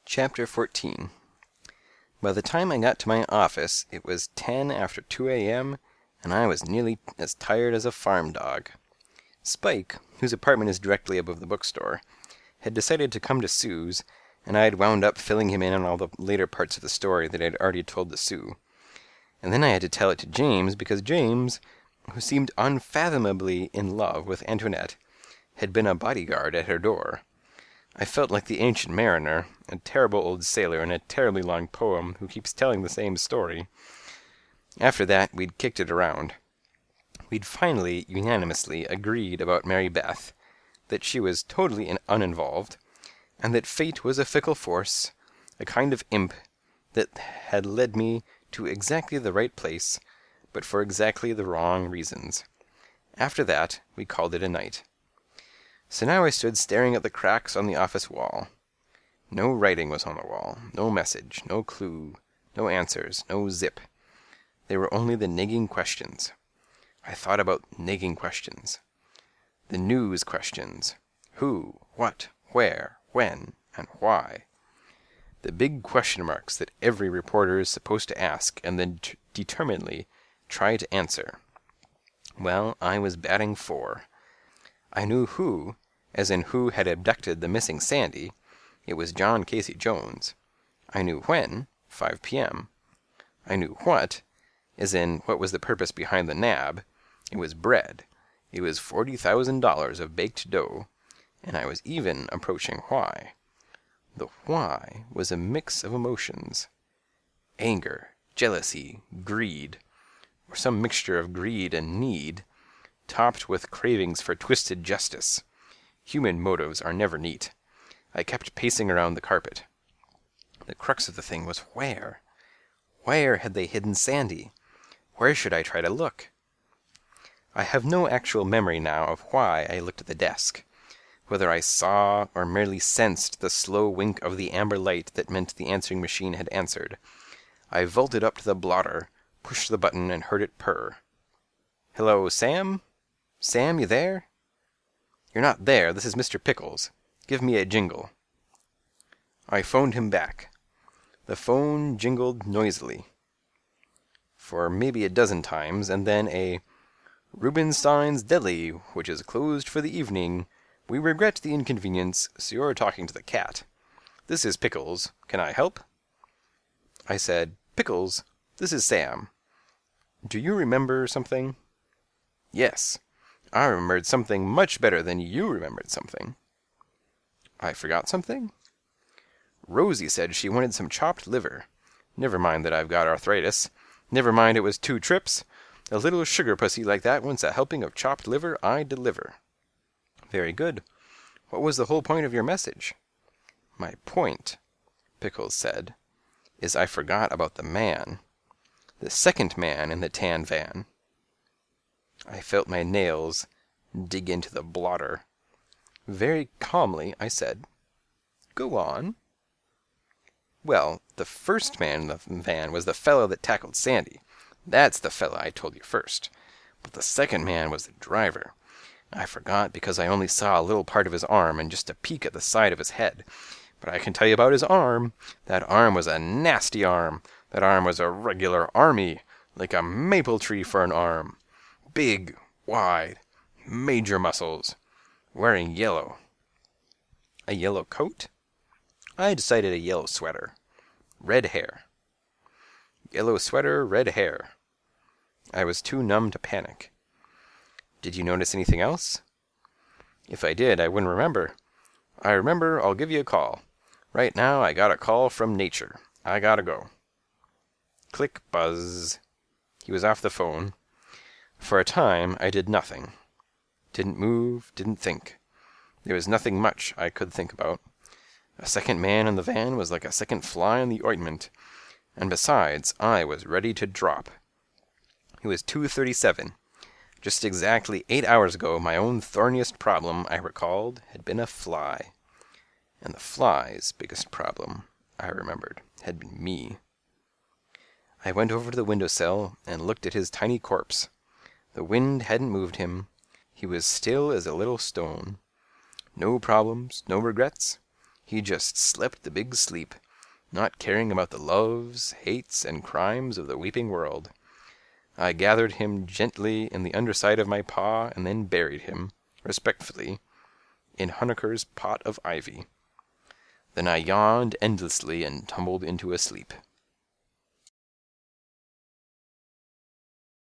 Chapter 14. By the time I got to my office, it was 10 after 2 a.m., and I was nearly as tired as a farm dog. Spike, whose apartment is directly above the bookstore, had decided to come to Sue's, and I had wound up filling him in on all the later parts of the story that I had already told to Sue. And then I had to tell it to James, because James, who seemed unfathomably in love with Antoinette, had been a bodyguard at her door. I felt like the Ancient Mariner, a terrible old sailor in a terribly long poem who keeps telling the same story. After that, we'd kicked it around. We'd finally, unanimously, agreed about Mary Beth, that she was totally uninvolved, and that fate was a fickle force, a kind of imp, that had led me to exactly the right place, but for exactly the wrong reasons. After that, we called it a night. So now I stood staring at the cracks on the office wall. No writing was on the wall, no message, no clue, no answers, no zip. There were only the nagging questions. I thought about nagging questions. The news questions. Who, what, where, when, and why. The big question marks that every reporter is supposed to ask and then determinedly try to answer. Well, I was batting 4. I knew who, as in who had abducted the missing Sandy. It was John Casey Jones. I knew when, 5 p.m. I knew what, as in what was the purpose behind the nab. It was bread. It was $40,000 of baked dough. And I was even approaching why. The why was a mix of emotions. Anger, jealousy, greed, or some mixture of greed and need, topped with cravings for twisted justice. Human motives are never neat. I kept pacing around the carpet. The crux of the thing was where? Where had they hidden Sandy? Where should I try to look? I have no actual memory now of why I looked at the desk, whether I saw or merely sensed the slow wink of the amber light that meant the answering machine had answered. I vaulted up to the blotter, pushed the button, and heard it purr. "Hello, Sam? Sam, you there?" "You're not there. This is Mr. Pickles. Give me a jingle." I phoned him back. The phone jingled noisily for maybe a dozen times, and then a "Rubenstein's Deli, which is closed for the evening. We regret the inconvenience, so you're talking to the cat. This is Pickles. Can I help?" I said, "Pickles, this is Sam. Do you remember something?" "Yes. I remembered something much better than you remembered something." "I forgot something?" "Rosie said she wanted some chopped liver. Never mind that I've got arthritis. Never mind it was 2 trips. A little sugar pussy like that wants a helping of chopped liver, I deliver." "Very good. What was the whole point of your message?" "My point," Pickles said, "is I forgot about the man. The second man in the tan van." I felt my nails dig into the blotter. Very calmly I said, "Go on." "Well, the first man in the van was the fellow that tackled Sandy. That's the fellow I told you first. But the second man was the driver. I forgot because I only saw a little part of his arm and just a peek at the side of his head. But I can tell you about his arm. That arm was a nasty arm. That arm was a regular army, like a maple tree for an arm. Big, wide, major muscles. Wearing yellow." "A yellow coat?" I decided a yellow sweater. "Red hair." "Yellow sweater, red hair." I was too numb to panic. "Did you notice anything else?" "If I did, I wouldn't remember. I remember, I'll give you a call. Right now, I got a call from nature. I gotta go." Click, buzz. He was off the phone. For a time, I did nothing. Didn't move, didn't think. There was nothing much I could think about. A second man in the van was like a second fly in the ointment. And besides, I was ready to drop. It was 2:37. Just exactly 8 hours ago, my own thorniest problem, I recalled, had been a fly. And the fly's biggest problem, I remembered, had been me. I went over to the windowsill and looked at his tiny corpse. The wind hadn't moved him. He was still as a little stone. No problems, no regrets. He just slept the big sleep, not caring about the loves, hates, and crimes of the weeping world. I gathered him gently in the underside of my paw, and then buried him, respectfully, in Honaker's pot of ivy. Then I yawned endlessly and tumbled into a sleep.